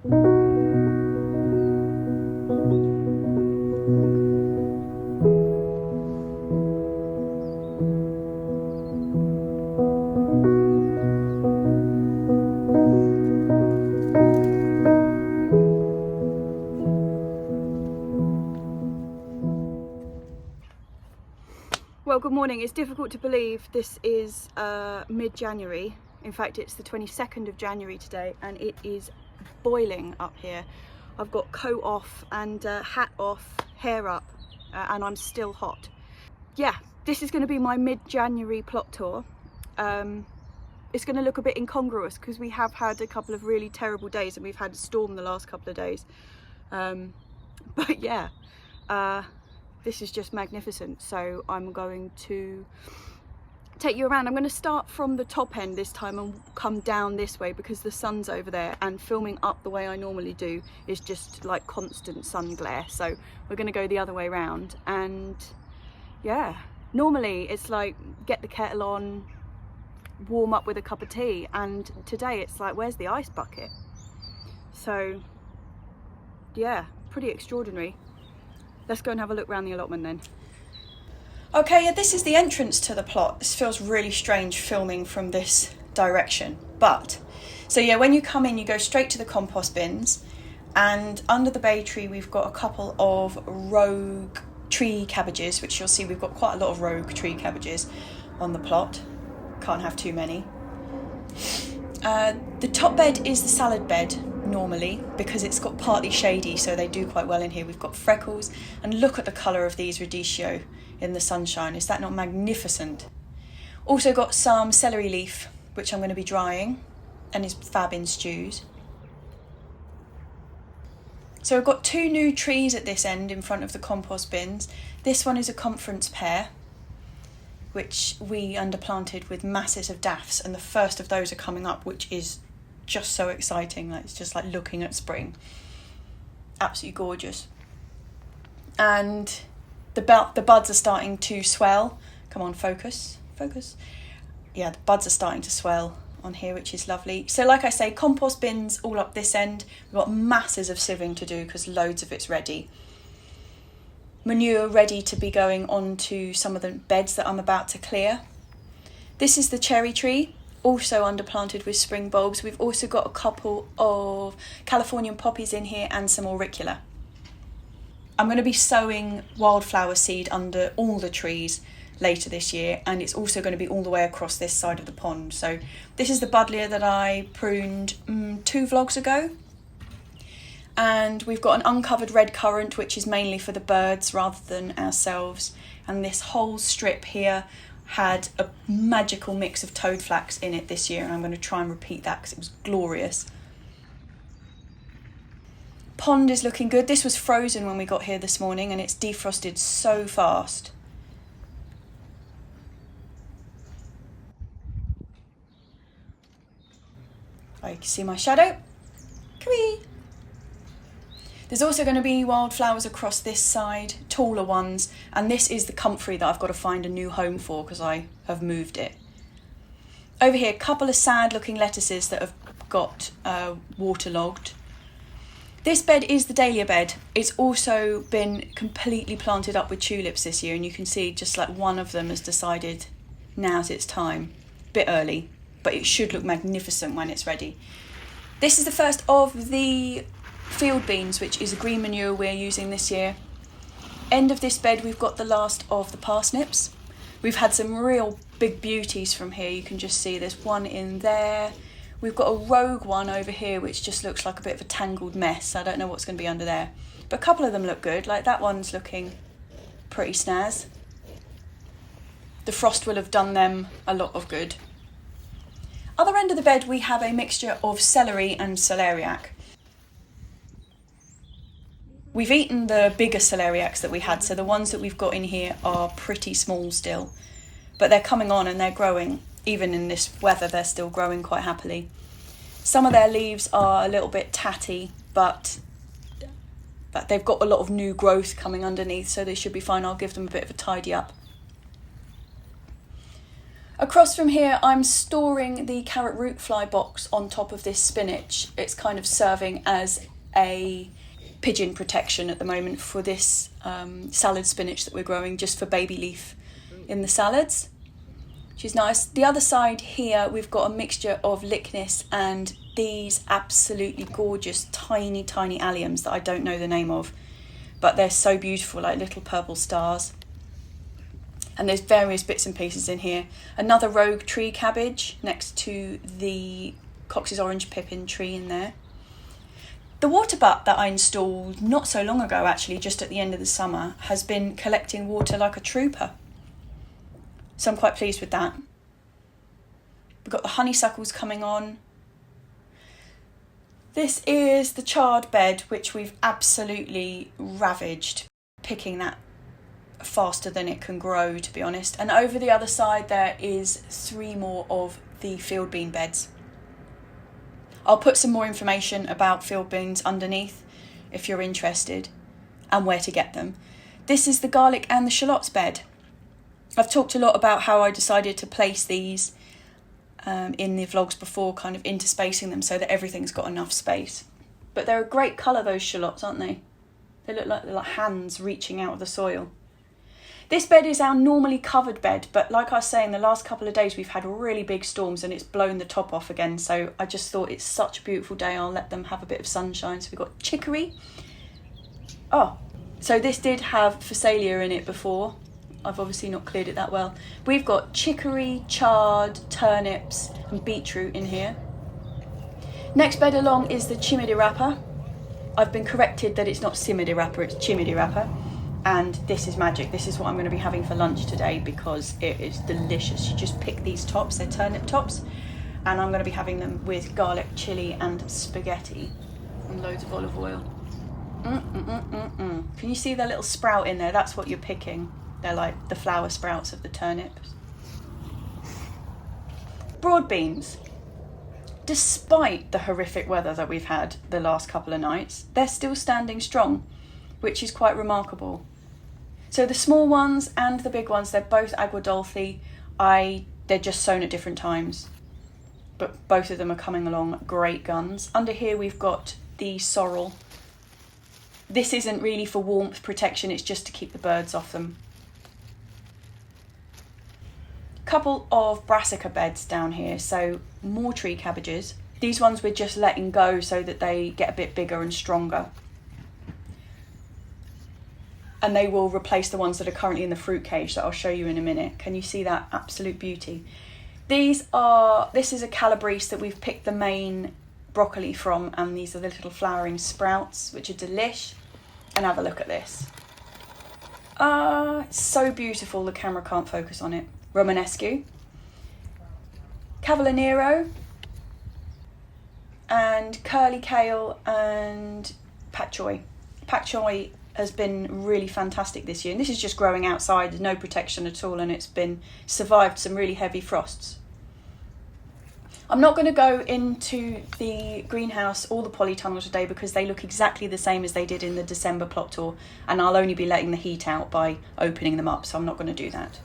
Well, good morning. It's difficult to believe this is mid-January. In fact, it's the 22nd of January today and it is boiling up here. I've got coat off and hat off, hair up, and I'm still hot. Yeah, this is going to be my mid-January plot tour. It's going to look a bit incongruous because we have had a couple of really terrible days and we've had a storm the last couple of days. But yeah, this is just magnificent. So I'm going to take you around. I'm going to start from the top end this time and come down this way because the sun's over there, and filming up the way I normally do is just like constant sun glare. So we're going to go the other way around. And yeah, normally it's like get the kettle on, warm up with a cup of tea, and today it's like, where's the ice bucket? So yeah, pretty extraordinary. Let's go and have a look around the allotment then. Okay, yeah, this is the entrance to the plot. This feels really strange filming from this direction, but so yeah, when you come in you go straight to the compost bins, and under the bay tree we've got a couple of rogue tree cabbages, which you'll see we've got quite a lot of rogue tree cabbages on the plot. Can't have too many. The top bed is the salad bed normally because it's got partly shady, so they do quite well in here. We've got freckles, and look at the colour of these radicchio in the sunshine. Is that not magnificent? Also got some celery leaf, which I'm going to be drying and is fab in stews. So I've got two new trees at this end in front of the compost bins. This one is a conference pear, which we underplanted with masses of daffs, and the first of those are coming up, which is just so exciting. Like, it's just like looking at spring. Absolutely gorgeous. And the buds are starting to swell. Come on, focus. Yeah, the buds are starting to swell on here, which is lovely. So like I say, compost bins all up this end. We've got masses of sieving to do because loads of it's ready. Manure ready to be going on to some of the beds that I'm about to clear. This is the cherry tree, also underplanted with spring bulbs. We've also got a couple of Californian poppies in here and some auricula. I'm going to be sowing wildflower seed under all the trees later this year, and it's also going to be all the way across this side of the pond. So this is the buddleia that I pruned 2 vlogs ago. And we've got an uncovered red currant, which is mainly for the birds rather than ourselves. And this whole strip here had a magical mix of toad flax in it this year, and I'm going to try and repeat that because it was glorious. Pond is looking good. This was frozen when we got here this morning and it's defrosted so fast. I can see my shadow. Come here. There's also going to be wildflowers across this side, taller ones, and this is the comfrey that I've got to find a new home for because I have moved it. Over here, a couple of sad looking lettuces that have got waterlogged. This bed is the Dahlia Bed. It's also been completely planted up with tulips this year, and you can see just like one of them has decided now's its time. Bit early, but it should look magnificent when it's ready. This is the first of the field beans, which is a green manure we're using this year. End of this bed we've got the last of the parsnips. We've had some real big beauties from here. You can just see there's one in there. We've got a rogue one over here which just looks like a bit of a tangled mess. I don't know what's going to be under there, but a couple of them look good. Like that one's looking pretty snaz. The frost will have done them a lot of good. Other end of the bed we have a mixture of celery and celeriac. We've eaten the bigger celeriacs that we had, so the ones that we've got in here are pretty small still, but they're coming on and they're growing. Even in this weather, they're still growing quite happily. Some of their leaves are a little bit tatty, but they've got a lot of new growth coming underneath, so they should be fine. I'll give them a bit of a tidy up. Across from here, I'm storing the carrot root fly box on top of this spinach. It's kind of serving as a pigeon protection at the moment for this salad spinach that we're growing, just for baby leaf in the salads, which is nice. The other side here, we've got a mixture of Lychnis and these absolutely gorgeous tiny alliums that I don't know the name of, but they're so beautiful, like little purple stars. And there's various bits and pieces in here. Another rogue tree cabbage next to the Cox's orange pippin tree in there. The water butt that I installed not so long ago, actually, just at the end of the summer, has been collecting water like a trooper. So I'm quite pleased with that. We've got the honeysuckles coming on. This is the chard bed, which we've absolutely ravaged, picking that faster than it can grow, to be honest. And over the other side there is 3 more of the field bean beds. I'll put some more information about field beans underneath if you're interested, and where to get them. This is the garlic and the shallots bed. I've talked a lot about how I decided to place these in the vlogs before, kind of interspacing them so that everything's got enough space. But they're a great colour, those shallots, aren't they? They look like they're like hands reaching out of the soil. This bed is our normally covered bed, but like I was saying, the last couple of days we've had really big storms and it's blown the top off again. So I just thought it's such a beautiful day, I'll let them have a bit of sunshine. So we've got chicory. Oh, so this did have phacelia in it before. I've obviously not cleared it that well. We've got chicory, chard, turnips and beetroot in here. Next bed along is the Cima di Rapa. I've been corrected that it's not Cima di Rapa, it's Cima di Rapa. And this is magic. This is what I'm going to be having for lunch today because it is delicious. You just pick these tops, they're turnip tops, and I'm going to be having them with garlic, chilli and spaghetti and loads of olive oil. Can you see the little sprout in there? That's what you're picking. They're like the flower sprouts of the turnips. Broad beans. Despite the horrific weather that we've had the last couple of nights, they're still standing strong, which is quite remarkable. So the small ones and the big ones, they're both agua dulce. They're just sown at different times, but both of them are coming along great guns. Under here we've got the sorrel. This isn't really for warmth protection, it's just to keep the birds off them. Couple of brassica beds down here, so more tree cabbages. These ones we're just letting go so that they get a bit bigger and stronger. And they will replace the ones that are currently in the fruit cage that I'll show you in a minute. Can you see that absolute beauty? This is a calabrese that we've picked the main broccoli from, and these are the little flowering sprouts, which are delish. And have a look at this. It's so beautiful, the camera can't focus on it. Romanescu, Cavolo Nero, and curly kale and pak choi. Pak choi has been really fantastic this year, and this is just growing outside, no protection at all, and it's been survived some really heavy frosts. I'm not going to go into the greenhouse or the polytunnel today because they look exactly the same as they did in the December plot tour, and I'll only be letting the heat out by opening them up, so I'm not going to do that.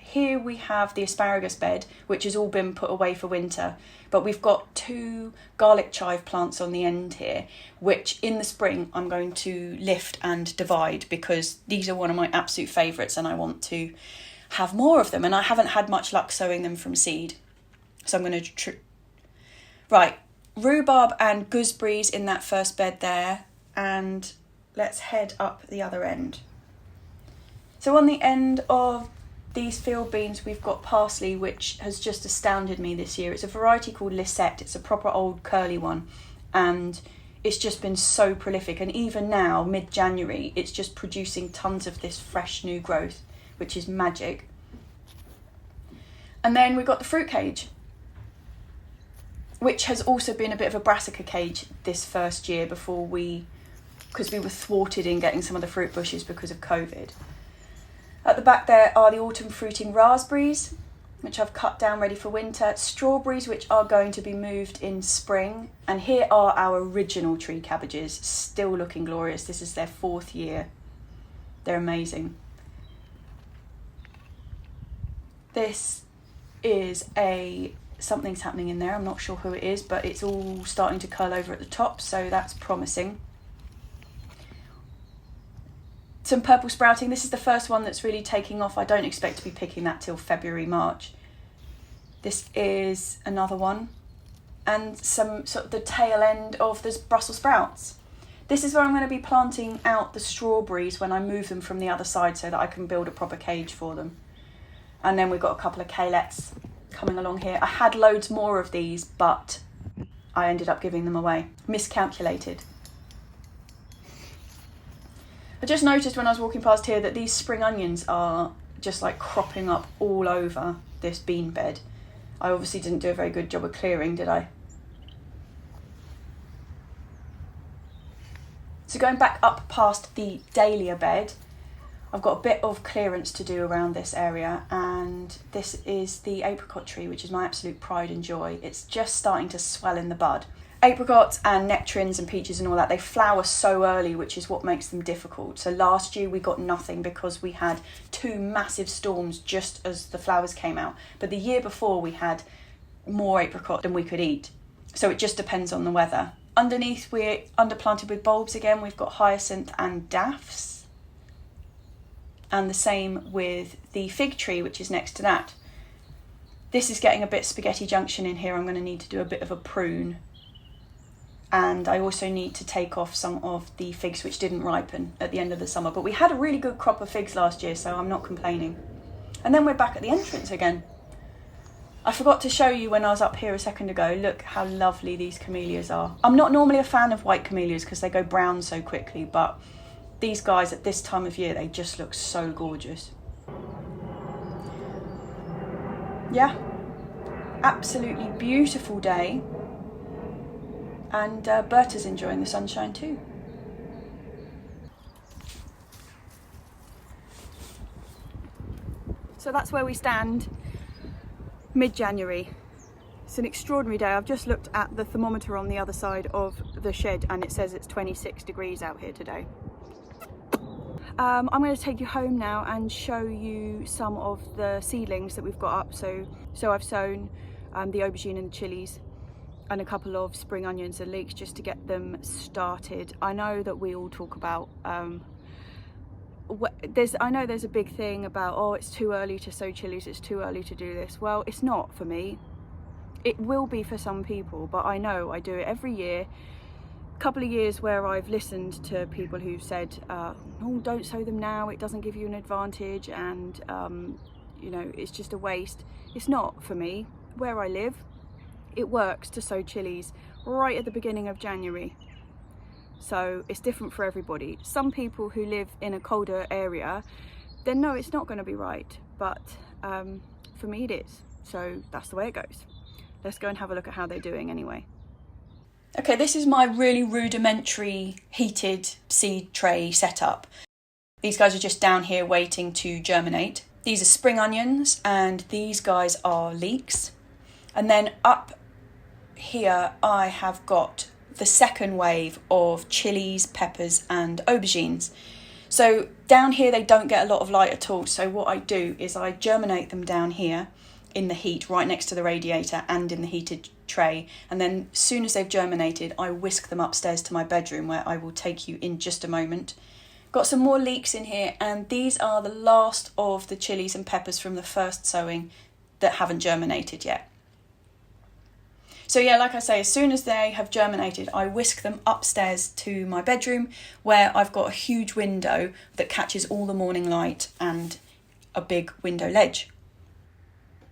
Here we have the asparagus bed, which has all been put away for winter, but we've got 2 garlic chive plants on the end here, which in the spring I'm going to lift and divide because these are one of my absolute favourites and I want to have more of them, and I haven't had much luck sowing them from seed. So I'm going to... Right, rhubarb and gooseberries in that first bed there, and let's head up the other end. So on the end of these field beans we've got parsley, which has just astounded me this year. It's a variety called Lisette. It's a proper old curly one, and it's just been so prolific, and even now mid-January it's just producing tons of this fresh new growth, which is magic. And then we've got the fruit cage, which has also been a bit of a brassica cage this first year because we were thwarted in getting some of the fruit bushes because of COVID. At the back there are the autumn fruiting raspberries, which I've cut down ready for winter, strawberries which are going to be moved in spring, and here are our original tree cabbages, still looking glorious. This is their 4th year. They're amazing. This is something's happening in there, I'm not sure who it is, but it's all starting to curl over at the top, so that's promising. Some purple sprouting. This is the first one that's really taking off. I don't expect to be picking that till February, March. This is another one, and some sort of the tail end of the Brussels sprouts. This is where I'm going to be planting out the strawberries when I move them from the other side so that I can build a proper cage for them. And then we've got a couple of kalettes coming along here. I had loads more of these, but I ended up giving them away. Miscalculated. I just noticed when I was walking past here that these spring onions are just like cropping up all over this bean bed. I obviously didn't do a very good job of clearing, did I? So going back up past the Dahlia bed, I've got a bit of clearance to do around this area, and this is the apricot tree, which is my absolute pride and joy. It's just starting to swell in the bud. Apricots and nectarines and peaches and all that, they flower so early, which is what makes them difficult. So last year we got nothing because we had 2 massive storms just as the flowers came out. But the year before we had more apricot than we could eat. So it just depends on the weather. Underneath we're underplanted with bulbs again. We've got hyacinth and daffs. And the same with the fig tree, which is next to that. This is getting a bit spaghetti junction in here. I'm going to need to do a bit of a prune. And I also need to take off some of the figs which didn't ripen at the end of the summer. But we had a really good crop of figs last year, so I'm not complaining. And then we're back at the entrance again. I forgot to show you when I was up here a second ago. Look how lovely these camellias are. I'm not normally a fan of white camellias because they go brown so quickly, but these guys at this time of year, they just look so gorgeous. Yeah, absolutely beautiful day. And Berta's enjoying the sunshine too. So that's where we stand mid-January. It's an extraordinary day. I've just looked at the thermometer on the other side of the shed and it says it's 26 degrees out here today. I'm going to take you home now and show you some of the seedlings that we've got up. So I've sown the aubergine and the chilies and a couple of spring onions and leeks just to get them started. I know that we all talk about, I know there's a big thing about, oh, it's too early to sow chilies, it's too early to do this. Well, it's not for me. It will be for some people, but I know I do it every year. Couple of years where I've listened to people who've said, oh, don't sow them now, it doesn't give you an advantage, and you know, it's just a waste. It's not for me. Where I live, it works to sow chilies right at the beginning of January. So it's different for everybody. Some people who live in a colder area, then no, it's not going to be right, but for me it is. So that's the way it goes. Let's go and have a look at how they're doing anyway. Okay, this is my really rudimentary heated seed tray setup. These guys are just down here waiting to germinate. These are spring onions and these guys are leeks. And then up here I have got the second wave of chilies, peppers and aubergines. So down here they don't get a lot of light at all. So what I do is I germinate them down here in the heat right next to the radiator and in the heated tray, and then as soon as they've germinated I whisk them upstairs to my bedroom where I will take you in just a moment. Got some more leeks in here, and these are the last of the chilies and peppers from the first sowing that haven't germinated yet. So yeah, like I say, as soon as they have germinated I whisk them upstairs to my bedroom where I've got a huge window that catches all the morning light and a big window ledge.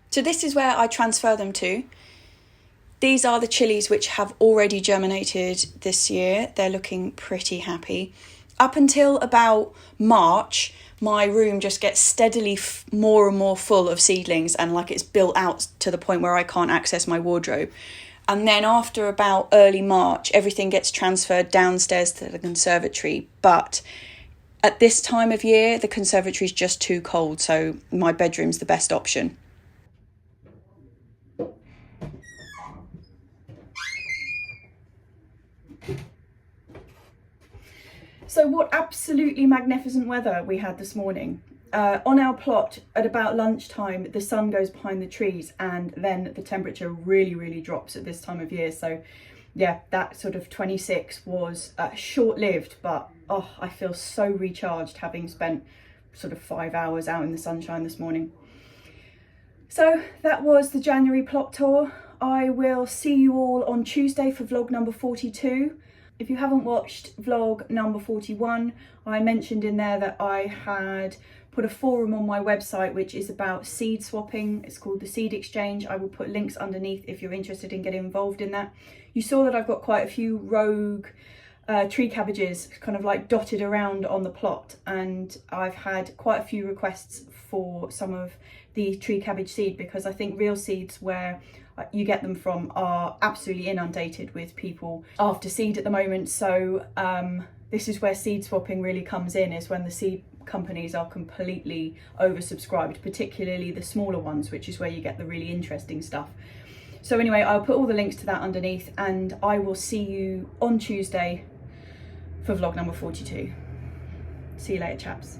So this is where I transfer them to. These are the chilies which have already germinated this year. They're looking pretty happy. Up until about March, my room just gets steadily more and more full of seedlings, and like it's built out to the point where I can't access my wardrobe. And then after about early March, everything gets transferred downstairs to the conservatory. But at this time of year, the conservatory is just too cold, so my bedroom's the best option. So what absolutely magnificent weather we had this morning. On our plot at about lunchtime, the sun goes behind the trees and then the temperature really drops at this time of year. So yeah, that sort of 26 was short-lived, but oh, I feel so recharged having spent sort of 5 hours out in the sunshine this morning. So that was the January plot tour. I will see you all on Tuesday for vlog number 42. If you haven't watched vlog number 41, I mentioned in there that I had put a forum on my website which is about seed swapping. It's called the Seed Exchange. I will put links underneath if you're interested in getting involved in that. You saw that I've got quite a few rogue tree cabbages kind of like dotted around on the plot, and I've had quite a few requests for some of the tree cabbage seed because I think real seeds where you get them from are absolutely inundated with people after seed at the moment. So this is where seed swapping really comes in, is when the seed companies are completely oversubscribed, particularly the smaller ones, which is where you get the really interesting stuff. So anyway, I'll put all the links to that underneath, and I will see you on Tuesday for vlog number 42. See you later, chaps.